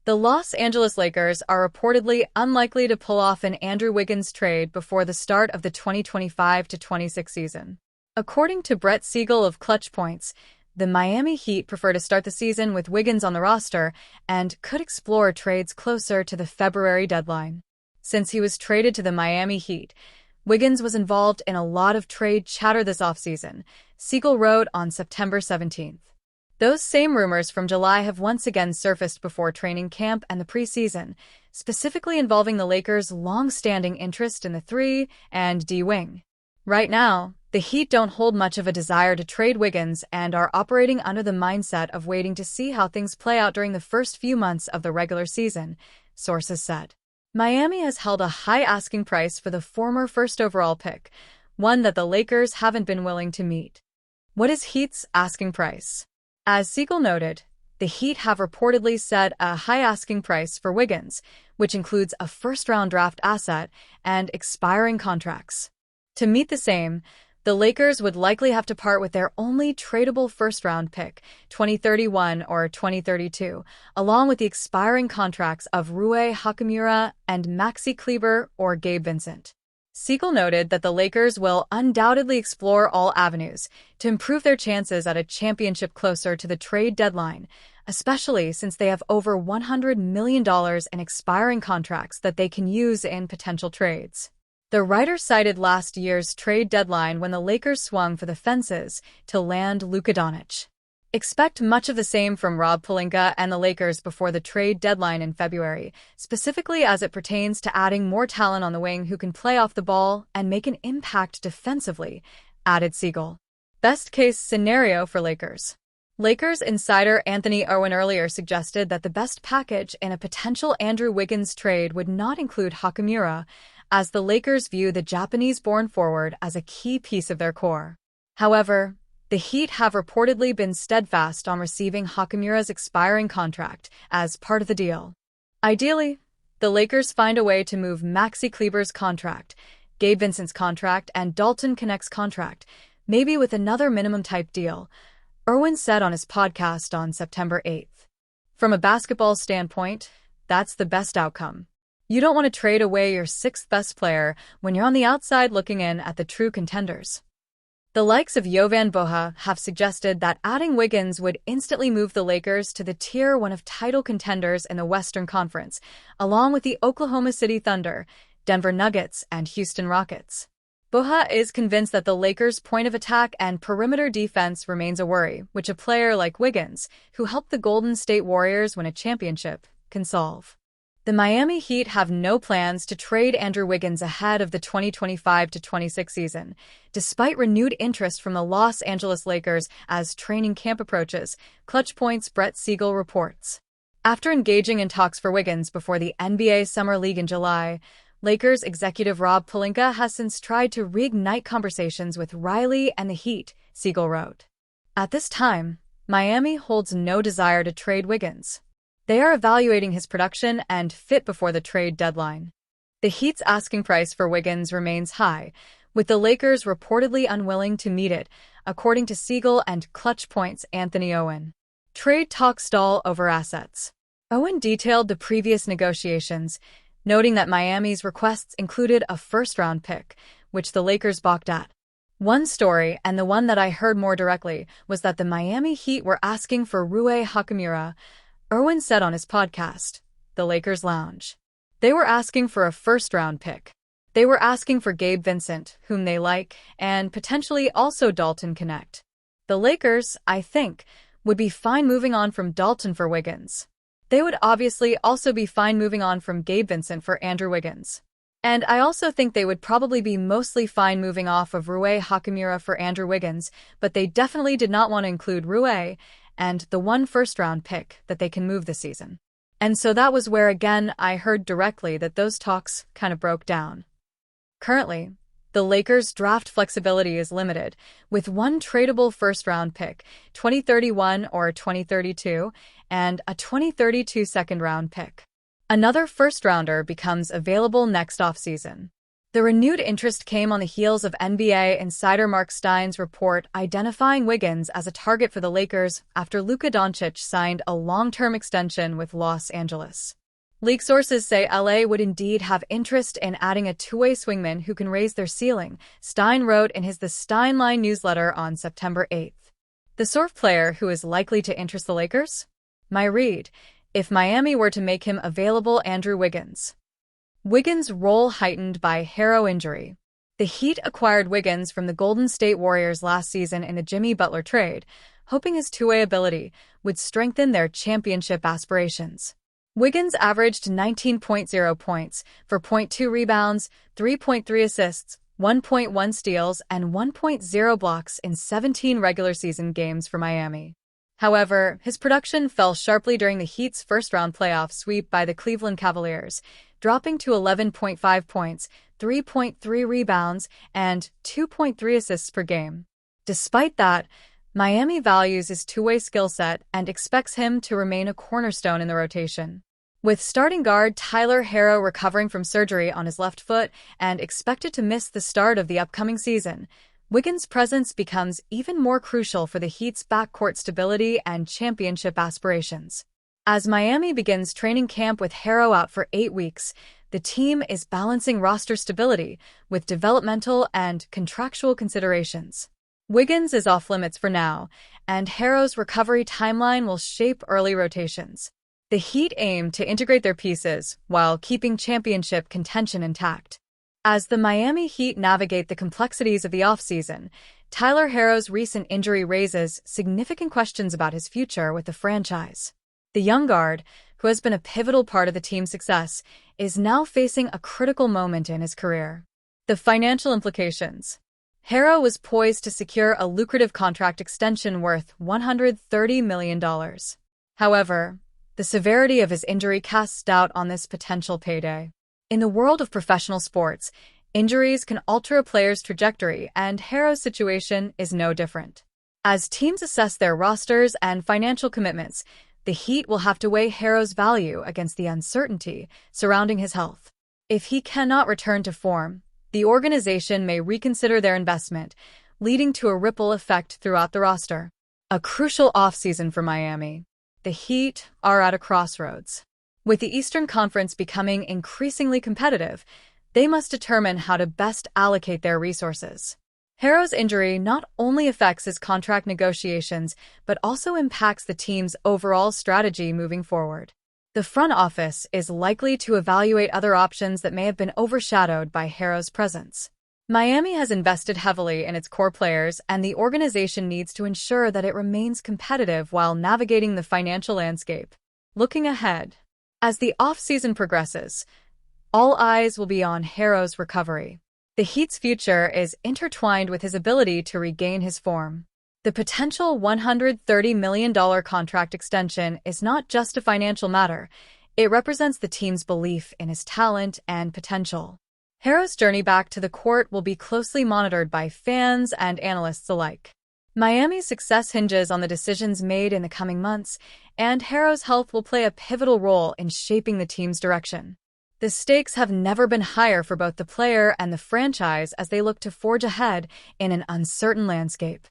The Los Angeles Lakers are reportedly unlikely to pull off an Andrew Wiggins trade before the start of the 2025-26 season. According to Brett Siegel of Clutch Points, the Miami Heat prefer to start the season with Wiggins on the roster and could explore trades closer to the February deadline. Since he was traded to the Miami Heat, Wiggins was involved in a lot of trade chatter this offseason, Siegel wrote on September 17th. Those same rumors from July have once again surfaced before training camp and the preseason, specifically involving the Lakers' long-standing interest in the 3 and D wing. Right now, the Heat don't hold much of a desire to trade Wiggins and are operating under the mindset of waiting to see how things play out during the first few months of the regular season, sources said. Miami has held a high asking price for the former first overall pick, one that the Lakers haven't been willing to meet. What is Heat's asking price? As Siegel noted, the Heat have reportedly set a high asking price for Wiggins, which includes a first-round draft asset and expiring contracts. To meet the same, the Lakers would likely have to part with their only tradable first-round pick, 2031 or 2032, along with the expiring contracts of Rui Hachimura and Maxi Kleber or Gabe Vincent. Siegel noted that the Lakers will undoubtedly explore all avenues to improve their chances at a championship closer to the trade deadline, especially since they have over $100 million in expiring contracts that they can use in potential trades. The writer cited last year's trade deadline when the Lakers swung for the fences to land Luka Doncic. Expect much of the same from Rob Pelinka and the Lakers before the trade deadline in February, specifically as it pertains to adding more talent on the wing who can play off the ball and make an impact defensively, added Siegel. Best case scenario for Lakers. Lakers insider Anthony Owen earlier suggested that the best package in a potential Andrew Wiggins trade would not include Hachimura, as the Lakers view the Japanese-born forward as a key piece of their core. However, the Heat have reportedly been steadfast on receiving Hachimura's expiring contract as part of the deal. Ideally, the Lakers find a way to move Maxi Kleber's contract, Gabe Vincent's contract, and Dalton Connect's contract, maybe with another minimum-type deal, Irwin said on his podcast on September 8th. From a basketball standpoint, that's the best outcome. You don't want to trade away your sixth best player when you're on the outside looking in at the true contenders. The likes of Jovan Boha have suggested that adding Wiggins would instantly move the Lakers to the tier 1 of title contenders in the Western Conference, along with the Oklahoma City Thunder, Denver Nuggets, and Houston Rockets. Boha is convinced that the Lakers' point of attack and perimeter defense remains a worry, which a player like Wiggins, who helped the Golden State Warriors win a championship, can solve. The Miami Heat have no plans to trade Andrew Wiggins ahead of the 2025-26 season, despite renewed interest from the Los Angeles Lakers as training camp approaches, Clutch Points' Brett Siegel reports. After engaging in talks for Wiggins before the NBA Summer League in July, Lakers executive Rob Pelinka has since tried to reignite conversations with Riley and the Heat, Siegel wrote. At this time, Miami holds no desire to trade Wiggins. They are evaluating his production and fit before the trade deadline. The Heat's asking price for Wiggins remains high, with the Lakers reportedly unwilling to meet it, according to Siegel and Clutch Points' Anthony Owen. Trade talks stall over assets. Owen detailed the previous negotiations, noting that Miami's requests included a first-round pick, which the Lakers balked at. One story, and the one that I heard more directly, was that the Miami Heat were asking for Rui Hachimura, Irwin said on his podcast, The Lakers Lounge. They were asking for a first-round pick. They were asking for Gabe Vincent, whom they like, and potentially also Dalton Connect. The Lakers, I think, would be fine moving on from Dalton for Wiggins. They would obviously also be fine moving on from Gabe Vincent for Andrew Wiggins. And I also think they would probably be mostly fine moving off of Rui Hachimura for Andrew Wiggins, but they definitely did not want to include Rui and the one first-round pick that they can move this season. And so that was where, again, I heard directly that those talks kind of broke down. Currently, the Lakers' draft flexibility is limited, with one tradable first-round pick, 2031 or 2032, and a 2032 second-round pick. Another first-rounder becomes available next offseason. The renewed interest came on the heels of NBA insider Mark Stein's report identifying Wiggins as a target for the Lakers after Luka Doncic signed a long-term extension with Los Angeles. League sources say LA would indeed have interest in adding a two-way swingman who can raise their ceiling, Stein wrote in his The Stein Line newsletter on September 8th. The sort of player who is likely to interest the Lakers? My read: if Miami were to make him available, Andrew Wiggins. Wiggins' role heightened by Harrow injury. The Heat acquired Wiggins from the Golden State Warriors last season in the Jimmy Butler trade, hoping his two-way ability would strengthen their championship aspirations. Wiggins averaged 19.0 points, 4.2 rebounds, 3.3 assists, 1.1 steals, and 1.0 blocks in 17 regular season games for Miami. However, his production fell sharply during the Heat's first-round playoff sweep by the Cleveland Cavaliers, dropping to 11.5 points, 3.3 rebounds, and 2.3 assists per game. Despite that, Miami values his two-way skill set and expects him to remain a cornerstone in the rotation. With starting guard Tyler Herro recovering from surgery on his left foot and expected to miss the start of the upcoming season, Wiggins' presence becomes even more crucial for the Heat's backcourt stability and championship aspirations. As Miami begins training camp with Herro out for 8 weeks, the team is balancing roster stability with developmental and contractual considerations. Wiggins is off-limits for now, and Herro's recovery timeline will shape early rotations. The Heat aim to integrate their pieces while keeping championship contention intact. As the Miami Heat navigate the complexities of the offseason, Tyler Herro's recent injury raises significant questions about his future with the franchise. The young guard, who has been a pivotal part of the team's success, is now facing a critical moment in his career. The financial implications. Herro was poised to secure a lucrative contract extension worth $130 million. However, the severity of his injury casts doubt on this potential payday. In the world of professional sports, injuries can alter a player's trajectory, and Herro's situation is no different. As teams assess their rosters and financial commitments, the Heat will have to weigh Herro's value against the uncertainty surrounding his health. If he cannot return to form, the organization may reconsider their investment, leading to a ripple effect throughout the roster. A crucial offseason for Miami. The Heat are at a crossroads. With the Eastern Conference becoming increasingly competitive, they must determine how to best allocate their resources. Herro's injury not only affects his contract negotiations, but also impacts the team's overall strategy moving forward. The front office is likely to evaluate other options that may have been overshadowed by Herro's presence. Miami has invested heavily in its core players, and the organization needs to ensure that it remains competitive while navigating the financial landscape. Looking ahead, as the offseason progresses, all eyes will be on Herro's recovery. The Heat's future is intertwined with his ability to regain his form. The potential $130 million contract extension is not just a financial matter, it represents the team's belief in his talent and potential. Herro's journey back to the court will be closely monitored by fans and analysts alike. Miami's success hinges on the decisions made in the coming months, and Herro's health will play a pivotal role in shaping the team's direction. The stakes have never been higher for both the player and the franchise as they look to forge ahead in an uncertain landscape.